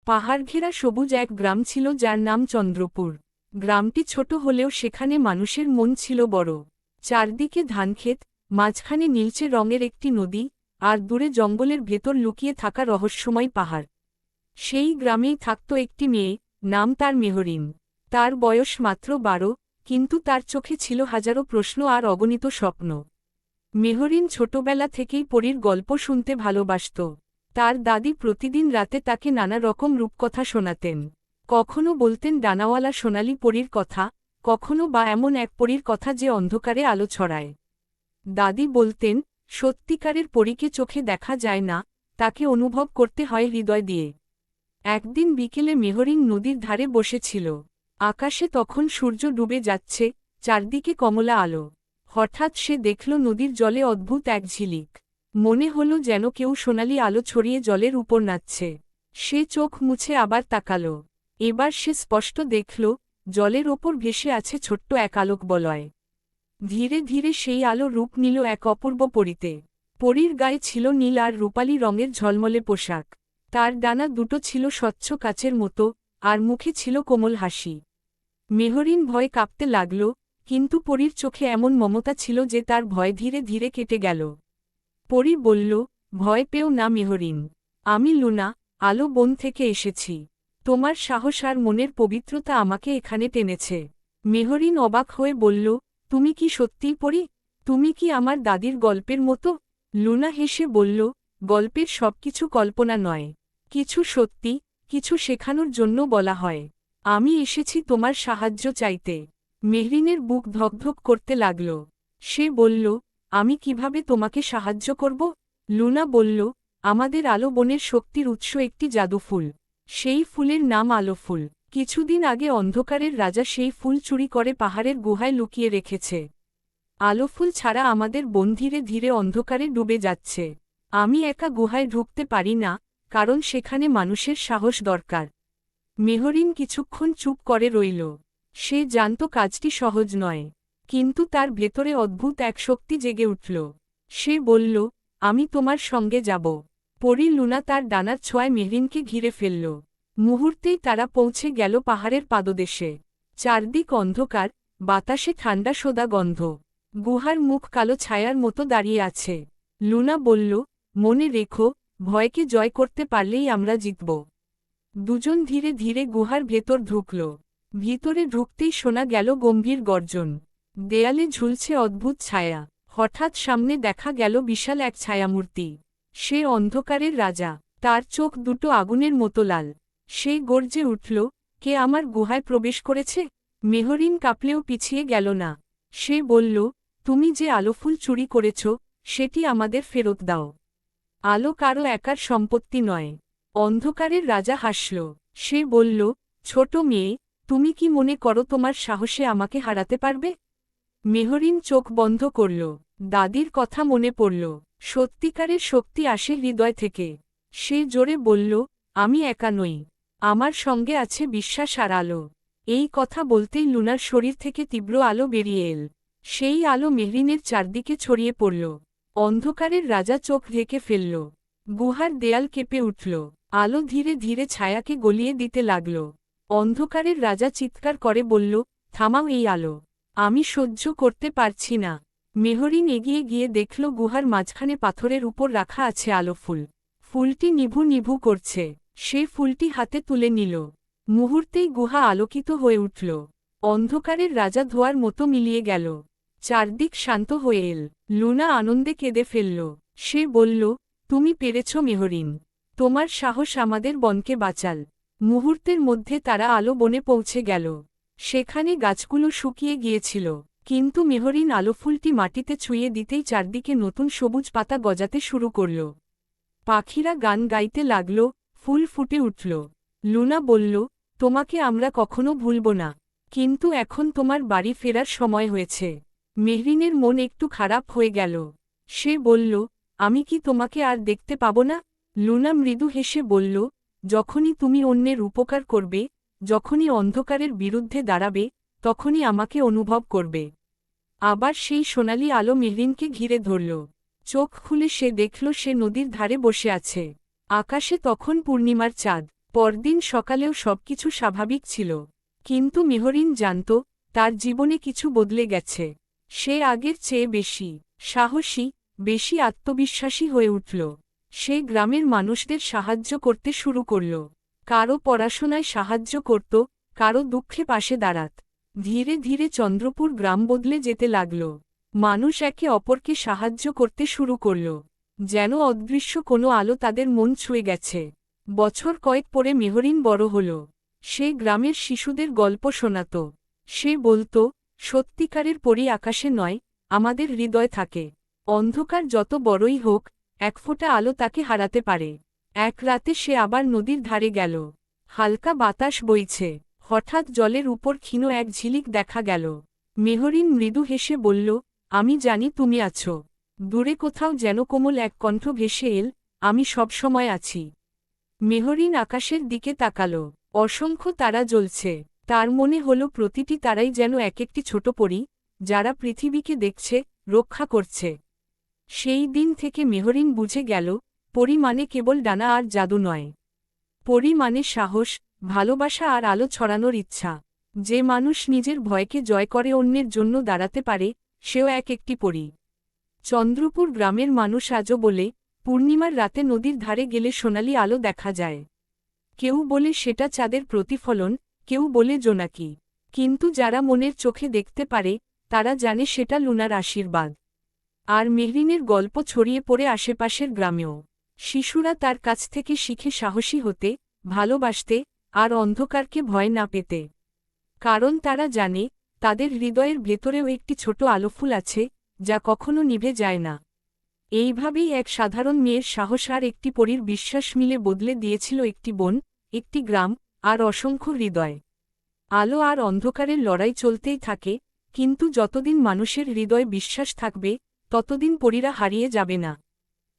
পাহাড় ঘেরা সবুজ এক গ্রাম ছিল যার নাম চন্দ্রপুর। গ্রামটি ছোট হলেও সেখানে মানুষের মন ছিল বড়। চারদিকে ধানক্ষেত, মাঝখানে নীলচে রঙের একটি নদী, আর দূরে জঙ্গলের ভেতর লুকিয়ে থাকা রহস্যময় পাহাড়। সেই গ্রামেই থাকত একটি মেয়ে, নাম তার মেহরিন। তার বয়স মাত্র 12, কিন্তু তার চোখে ছিল হাজারো প্রশ্ন আর অগণিত স্বপ্ন। মেহরিন ছোটবেলা থেকেই পরীর গল্প শুনতে ভালোবাসত। তার দাদি প্রতিদিন রাতে তাকে নানা রকম রূপকথা শোনাতেন। কখনো বলতেন ডানাওয়ালা সোনালি পরীর কথা, কখনো বা এমন এক পরীর কথা যে অন্ধকারে আলো ছড়ায়। দাদি বলতেন, সত্যিকারের পরীকে চোখে দেখা যায় না, তাকে অনুভব করতে হয় হৃদয় দিয়ে। একদিন বিকেলে মেহরিন নদীর ধারে বসেছিল। আকাশে তখন সূর্য ডুবে যাচ্ছে, চারদিকে কমলা আলো। হঠাৎ সে দেখল নদীর জলে অদ্ভুত এক ঝিলিক। মনে হল যেন কেউ সোনালি আলো ছড়িয়ে জলের উপর নাচছে। সে চোখ মুছে আবার তাকাল। এবার সে স্পষ্ট দেখল, জলের ওপর ভেসে আছে ছোট্ট এক আলোক বলয়। ধীরে ধীরে সেই আলো রূপ নিল এক অপূর্ব পরীতে। পরীর গায়ে ছিল নীল আর রূপালি রঙের ঝলমলে পোশাক। তার ডানা দুটো ছিল স্বচ্ছ কাচের মতো, আর মুখে ছিল কোমল হাসি। মেহরিন ভয়ে কাঁপতে লাগল, কিন্তু পরীর চোখে এমন মমতা ছিল যে তার ভয় ধীরে ধীরে কেটে গেল। পরী বলল, ভয় পেও না মেহরিন। আমি লুনা, আলো বন থেকে এসেছি। তোমার সাহস আর মনের পবিত্রতা আমাকে এখানে টেনেছে। মেহরিন অবাক হয়ে বলল, তুমি কি সত্যিই পরী? তুমি কি আমার দাদির গল্পের মতো? লুনা হেসে বলল, গল্পের সবকিছু কল্পনা নয়। কিছু সত্যি, কিছু শেখানোর জন্য বলা হয়। আমি এসেছি তোমার সাহায্য চাইতে। মেহরিনের বুক ধকধক করতে লাগল। সে বলল, আমি কিভাবে তোমাকে সাহায্য করব? লুনা বলল, আমাদের আলো বনের শক্তির উৎস একটি জাদুফুল। সেই ফুলের নাম আলোফুল। কিছুদিন আগে অন্ধকারের রাজা সেই ফুল চুরি করে পাহাড়ের গুহায় লুকিয়ে রেখেছে। আলোফুল ছাড়া আমাদের বন ধীরে ধীরে অন্ধকারে ডুবে যাচ্ছে। আমি একা গুহায় ঢুকতে পারি না, কারণ সেখানে মানুষের সাহস দরকার। মেহরিন কিছুক্ষণ চুপ করে রইল। সে জানত কাজটি সহজ নয়, কিন্তু তার ভেতরে অদ্ভুত এক শক্তি জেগে উঠল। সে বলল, আমি তোমার সঙ্গে যাব। পরী লুনা তার ডানার ছোঁয়ায় মেহরিনকে ঘিরে ফেলল। মুহূর্তেই তারা পৌঁছে গেল পাহাড়ের পাদদেশে। চারদিক অন্ধকার, বাতাসে ঠান্ডা সোদা গন্ধ। গুহার মুখ কালো ছায়ার মতো দাঁড়িয়ে আছে। লুনা বলল, মনে রেখো, ভয়কে জয় করতে পারলেই আমরা জিতব। দুজন ধীরে ধীরে গুহার ভেতর ঢুকল। ভিতরে ঢুকতেই শোনা গেল গম্ভীর গর্জন। দেয়ালে ঝুলছে অদ্ভুত ছায়া। হঠাৎ সামনে দেখা গেল বিশাল এক ছায়ামূর্তি। সে অন্ধকারের রাজা। তার চোখ দুটো আগুনের মতো লাল। সে গর্জে উঠল, কে আমার গুহায় প্রবেশ করেছে? মেহরিন কাঁপলেও পিছিয়ে গেল না। সে বলল, তুমি যে আলোফুল চুরি করেছ, সেটি আমাদের ফেরত দাও। আলো কারো একার সম্পত্তি নয়। অন্ধকারের রাজা হাসল। সে বলল, ছোট মেয়ে, তুমি কি মনে করো তোমার সাহসে আমাকে হারাতে পারবে? মেহরিন চোখ বন্ধ করল। দাদির কথা মনে পড়ল। সত্যিকারের শক্তি আসে হৃদয় থেকে। সে জোরে বলল, আমি একা নই। আমার সঙ্গে আছে বিশ্বাস আর আলো। এই কথা বলতেই লুনার শরীর থেকে তীব্র আলো বেরিয়ে এল। সেই আলো মেহরিনের চারদিকে ছড়িয়ে পড়ল। অন্ধকারের রাজা চোখ ঢেকে ফেলল। গুহার দেয়াল কেঁপে উঠল। আলো ধীরে ধীরে ছায়াকে গলিয়ে দিতে লাগল। অন্ধকারের রাজা চিৎকার করে বলল, থামাও এই আলো। আমি সহ্য করতে পারছি না। মেহরিন এগিয়ে গিয়ে দেখল গুহার মাঝখানে পাথরের উপর রাখা আছে আলোফুল। ফুলটি নিভু নিভু করছে। সে ফুলটি হাতে তুলে নিল। মুহূর্তেই গুহা আলোকিত হয়ে উঠল। অন্ধকারের রাজা ধোয়ার মতো মিলিয়ে গেল। চারদিক শান্ত হয়ে এল। লুনা আনন্দে কেঁদে ফেলল। সে বলল, তুমি পেরেছ মেহরিন। তোমার সাহস আমাদের বনকে বাঁচাল। মুহূর্তের মধ্যে তারা আলো বনে পৌঁছে গেল। সেখানে গাছগুলো শুকিয়ে গিয়েছিল, কিন্তু মেহরিন আলোফুলটি মাটিতে ছুঁয়ে দিতেই চারদিকে নতুন সবুজ পাতা গজাতে শুরু করল। পাখিরা গান গাইতে লাগল, ফুল ফুটে উঠল। লুনা বলল, তোমাকে আমরা কখনো ভুলব না, কিন্তু এখন তোমার বাড়ি ফেরার সময় হয়েছে। মেহরিনের মন একটু খারাপ হয়ে গেল। সে বলল, আমি কি তোমাকে আর দেখতে পাব না? লুনা মৃদু হেসে বলল, যখনই তুমি অন্যের উপকার করবে, যখনই অন্ধকারের বিরুদ্ধে দাঁড়াবে, তখনই আমাকে অনুভব করবে। আবার সেই সোনালি আলো মেহরিনকে ঘিরে ধরল। চোখ খুলে সে দেখল সে নদীর ধারে বসে আছে। আকাশে তখন পূর্ণিমার চাঁদ। পরদিন সকালেও সবকিছু স্বাভাবিক ছিল, কিন্তু মেহরিন জানত তার জীবনে কিছু বদলে গেছে। সে আগের চেয়ে বেশি সাহসী, বেশি আত্মবিশ্বাসী হয়ে উঠল। সে গ্রামের মানুষদের সাহায্য করতে শুরু করল। কারো পড়াশোনায় সাহায্য করত, কারো দুঃখে পাশে দাঁড়াত। ধীরে ধীরে চন্দ্রপুর গ্রাম বদলে যেতে লাগল। মানুষ একে অপরকে সাহায্য করতে শুরু করল, যেন অদৃশ্য কোনো আলো তাদের মন ছুঁয়ে গেছে। বছর কয়েক পরে মেহরিন বড় হল। সে গ্রামের শিশুদের গল্প শোনাত। সে বলত, সত্যিকারের পরী আকাশে নয়, আমাদের হৃদয় থাকে। অন্ধকার যত বড়ই হোক, এক ফোঁটা আলো তাকে হারাতে পারে। এক রাতে সে আবার নদীর ধারে গেল। হালকা বাতাস বইছে, হঠাৎ জলের উপর ক্ষীণ এক ঝিলিক দেখা গেল। মেহরিন মৃদু হেসে বলল, আমি জানি তুমি আছো। দূরে কোথাও যেন কোমল এক কণ্ঠ ভেসে এল, আমি সবসময় আছি। মেহরিন আকাশের দিকে তাকাল। অসংখ্য তারা জ্বলছে। তার মনে হল প্রতিটি তারাই যেন এক একটি ছোট পরী, যারা পৃথিবীকে দেখছে, রক্ষা করছে। সেই দিন থেকে মেহরিন বুঝে গেল, পরী মানে কেবল ডানা আর জাদু নয়। পরী মানে সাহস, ভালোবাসা আর আলো ছড়ানোর ইচ্ছা। যে মানুষ নিজের ভয়কে জয় করে অন্যের জন্য দাঁড়াতে পারে, সেও এক একটি পরী। চন্দ্রপুর গ্রামের মানুষ আজও বলে, পূর্ণিমার রাতে নদীর ধারে গেলে সোনালি আলো দেখা যায়। কেউ বলে সেটা চাঁদের প্রতিফলন, কেউ বলে জোনাকি। কিন্তু যারা মনের চোখে দেখতে পারে, তারা জানে সেটা লুনার আশীর্বাদ। আর মেহরিনের গল্প ছড়িয়ে পড়ে আশেপাশের গ্রামেও। শিশুরা তার কাছ থেকে শিখে সাহসী হতে, ভালোবাসতে, আর অন্ধকারকে ভয় না পেতে। কারণ তারা জানে, তাদের হৃদয়ের ভেতরেও একটি ছোট আলোফুল আছে, যা কখনো নিভে যায় না। এইভাবেই এক সাধারণ মেয়ের সাহস আর একটি পরীর বিশ্বাস মিলে বদলে দিয়েছিল একটি বন, একটি গ্রাম, আর অসংখ্য হৃদয়। আলো আর অন্ধকারের লড়াই চলতেই থাকে, কিন্তু যতদিন মানুষের হৃদয়ে বিশ্বাস থাকবে, ততদিন পরীরা হারিয়ে যাবে না।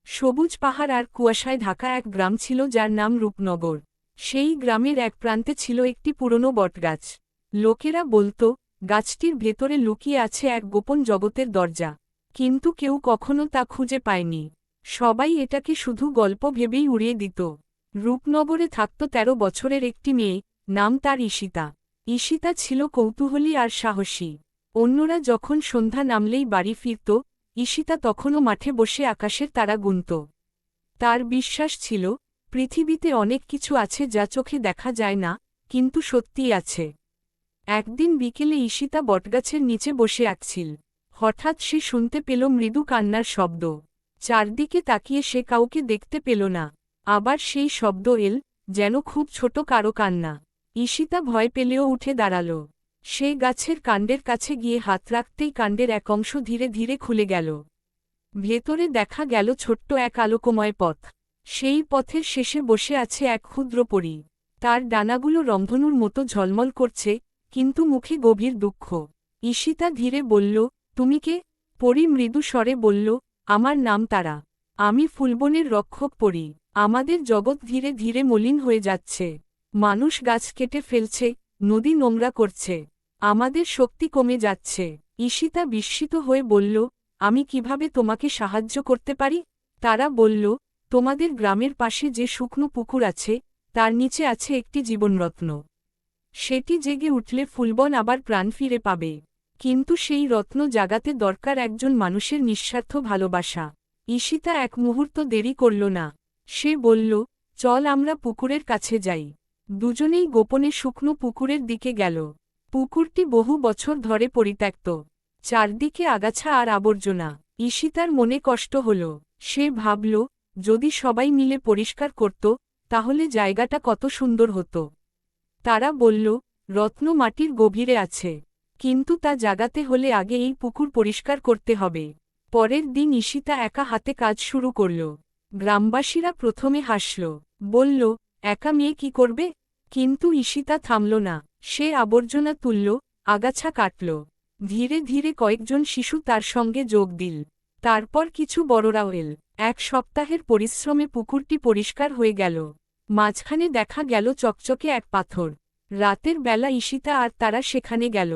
সবুজ পাহাড় আর কুয়াশায় ঢাকা এক গ্রাম ছিল যার নাম রূপনগর। সেই গ্রামের এক প্রান্তে ছিল একটি পুরনো বটগাছ। লোকেরা বলত, গাছটির ভেতরে লুকিয়ে আছে এক গোপন জগতের দরজা। কিন্তু কেউ কখনো তা খুঁজে পায়নি। সবাই এটাকে শুধু গল্প ভেবেই উড়িয়ে দিত। রূপনগরে থাকত ১৩ বছরের একটি মেয়ে, নাম তার ঈশিতা। ঈশিতা ছিল কৌতূহলী আর সাহসী। অন্যরা যখন সন্ধ্যা নামলেই বাড়ি ফিরত, ঈশিতা তখনও মাঠে বসে আকাশের তারা গুনত। তার বিশ্বাস ছিল, পৃথিবীতে অনেক কিছু আছে যা চোখে দেখা যায় না, কিন্তু সত্যিই আছে। একদিন বিকেলে ঈশিতা বটগাছের নিচে বসে আঁকছিল। হঠাৎ সে শুনতে পেল মৃদু কান্নার শব্দ। চারদিকে তাকিয়ে সে কাউকে দেখতে পেল না। আবার সেই শব্দ এল, যেন খুব ছোট কারো কান্না। ঈশিতা ভয় পেলেও উঠে দাঁড়াল। সে গাছের কাণ্ডের কাছে গিয়ে হাত রাখতেই কাণ্ডের এক অংশ ধীরে ধীরে খুলে গেল। ভেতরে দেখা গেল ছোট্ট এক আলোকময় পথ। সেই পথের শেষে বসে আছে এক ক্ষুদ্র পরী। তার ডানাগুলো রংধনুর মতো ঝলমল করছে, কিন্তু মুখে গভীর দুঃখ। ঈশিতা ধীরে বলল, তুমি কে? পরী মৃদু স্বরে বলল, আমার নাম তারা। আমি ফুলবনের রক্ষক পরী। আমাদের জগৎ ধীরে ধীরে মলিন হয়ে যাচ্ছে। মানুষ গাছ কেটে ফেলছে, নদী নোংরা করছে। আমাদের শক্তি কমে যাচ্ছে। ঈশিতা বিস্মিত হয়ে বলল, আমি কিভাবে তোমাকে সাহায্য করতে পারি? তারা বলল, তোমাদের গ্রামের পাশে যে শুকনো পুকুর আছে, তার নিচে আছে একটি জীবনরত্ন। সেটি জেগে উঠলে ফুলবন আবার প্রাণ ফিরে পাবে। কিন্তু সেই রত্ন জাগাতে দরকার একজন মানুষের নিঃস্বার্থ ভালোবাসা। ঈশিতা এক মুহূর্ত দেরি করল না। সে বলল, চল আমরা পুকুরের কাছে যাই। দুজনেই গোপনে শুকনো পুকুরের দিকে গেল। পুকুরটি বহু বছর ধরে পরিত্যক্ত। চারদিকে আগাছা আর আবর্জনা। ঈশিতার মনে কষ্ট হল। সে ভাবল, যদি সবাই মিলে পরিষ্কার করত, তাহলে জায়গাটা কত সুন্দর হতো। তারা বলল, রত্ন মাটির গভীরে আছে। কিন্তু তা জাগাতে হলে আগে এই পুকুর পরিষ্কার করতে হবে। পরের দিন ঈশিতা একা হাতে কাজ শুরু করল। গ্রামবাসীরা প্রথমে হাসল, বলল, একা মেয়ে কি করবে? কিন্তু ঈশিতা থামল না। সে আবর্জনা তুলল, আগাছা কাটল। ধীরে ধীরে কয়েকজন শিশু তার সঙ্গে যোগ দিল। তারপর কিছু বড়রাও এল। এক সপ্তাহের পরিশ্রমে পুকুরটি পরিষ্কার হয়ে গেল। মাঝখানে দেখা গেল চকচকে এক পাথর। রাতের বেলা ঈশিতা আর তারা সেখানে গেল।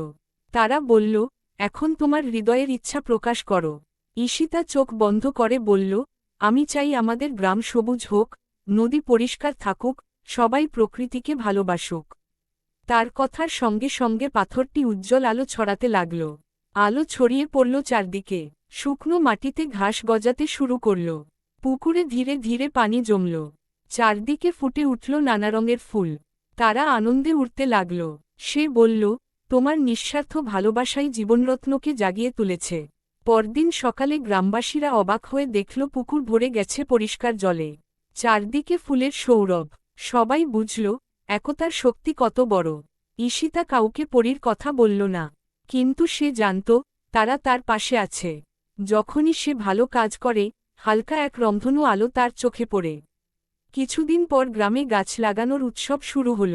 তারা বলল, এখন তোমার হৃদয়ের ইচ্ছা প্রকাশ করো। ঈশিতা চোখ বন্ধ করে বলল, আমি চাই আমাদের গ্রাম সবুজ হোক, নদী পরিষ্কার থাকুক, সবাই প্রকৃতিকে ভালোবাসুক। তার কথার সঙ্গে সঙ্গে পাথরটি উজ্জ্বল আলো ছড়াতে লাগল। আলো ছড়িয়ে পড়ল চারদিকে, শুকনো মাটিতে ঘাস গজাতে শুরু করল, পুকুরে ধীরে ধীরে পানি জমল, চারদিকে ফুটে উঠল নানা রঙের ফুল। তারা আনন্দে উড়তে লাগল। সে বলল, তোমার নিঃস্বার্থ ভালোবাসাই জীবনরত্নকে জাগিয়ে তুলেছে। পরদিন সকালে গ্রামবাসীরা অবাক হয়ে দেখল পুকুর ভরে গেছে পরিষ্কার জলে, চারদিকে ফুলের সৌরভ। সবাই বুঝল, একতার শক্তি কত বড়। ঈশিতা কাউকে পরীর কথা বলল না, কিন্তু সে জানত তারা তার পাশে আছে। যখনই সে ভালো কাজ করে, হালকা এক রংধনু আলো তার চোখে পড়ে। কিছুদিন পর গ্রামে গাছ লাগানোর উৎসব শুরু হল।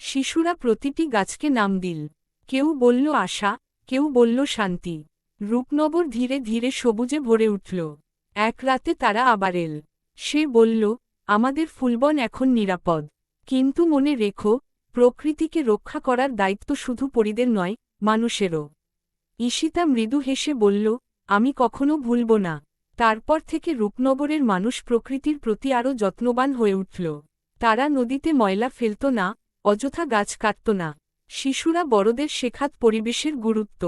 শিশুরা প্রতিটি গাছকে নাম দিল। কেউ বলল আশা, কেউ বলল শান্তি। রূপনগর ধীরে ধীরে সবুজে ভরে উঠল। এক রাতে তারা আবার এল। সে বলল, আমাদের ফুলবন এখন নিরাপদ। কিন্তু মনে রেখো, প্রকৃতিকে রক্ষা করার দায়িত্ব শুধু পরীদের নয়, মানুষেরও। ঈশিতা মৃদু হেসে বলল, আমি কখনো ভুলব না। তারপর থেকে রূপনগরের মানুষ প্রকৃতির প্রতি আরও যত্নবান হয়ে উঠল। তারা নদীতে ময়লা ফেলত না, অযথা গাছ কাটত না। শিশুরা বড়দের শেখাত পরিবেশের গুরুত্ব।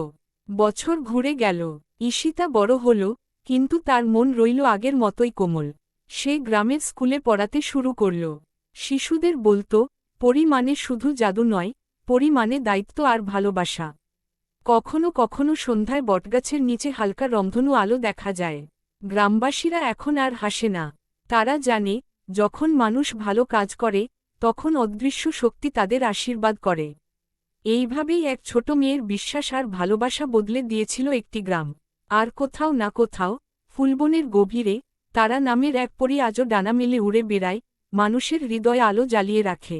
বছর ঘুরে গেল, ঈশিতা বড় হল, কিন্তু তার মন রইল আগের মতোই কোমল। সে গ্রামের স্কুলে পড়াতে শুরু করল। শিশুদের বলত, পরী মানে শুধু জাদু নয়, পরী মানে দায়িত্ব আর ভালোবাসা। কখনো কখনো সন্ধ্যায় বটগাছের নিচে হালকা রংধনু আলো দেখা যায়। গ্রামবাসীরা এখন আর হাসে না। তারা জানে, যখন মানুষ ভালো কাজ করে, তখন অদৃশ্য শক্তি তাদের আশীর্বাদ করে। এইভাবেই এক ছোট মেয়ের বিশ্বাস আর ভালোবাসা বদলে দিয়েছিল একটি গ্রাম। আর কোথাও না কোথাও, ফুলবনের গভীরে, তারা নামের এক পরী আজও ডানা মেলে উড়ে বেড়ায়, মানুষের হৃদয়ে আলো জ্বালিয়ে রাখে।